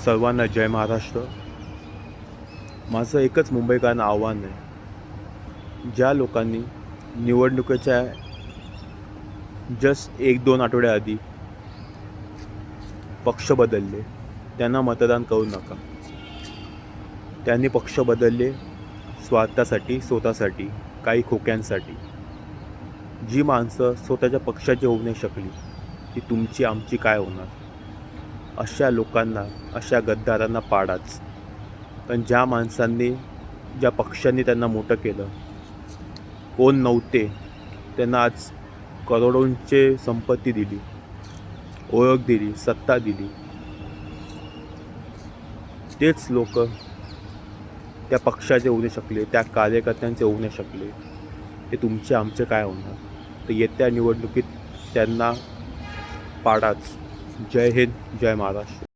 सर्वांना जय महाराष्ट्र. माझं एकच मुंबईकरांना आव्हान आहे. ज्या लोकांनी निवडणुकीच्या जस्ट 1-2 आठवड्याआधी पक्ष बदलले त्यांना मतदान करू नका. त्यांनी पक्ष बदलले स्वतःसाठी, काही खोक्यांसाठी. जी माणसं स्वतःच्या पक्षाची होऊ नाही शकली ती तुमची आमची काय होणार. अशा लोकांना, अशा गद्दारांना पाडाच. पण ज्या माणसांनी, ज्या पक्षांनी त्यांना मोठं केलं, कोण नव्हते त्यांना आज करोडोंची संपत्ती दिली, ओळख दिली, सत्ता दिली, तेच लोक त्या पक्षाचे होऊ नाही शकले, त्या कार्यकर्त्यांचे होऊ नाही शकले, ते तुमचे आमचे काय होणार. तर येत्या निवडणुकीत त्यांना पाडाच. जय हिंद, जय महाराष्ट्र.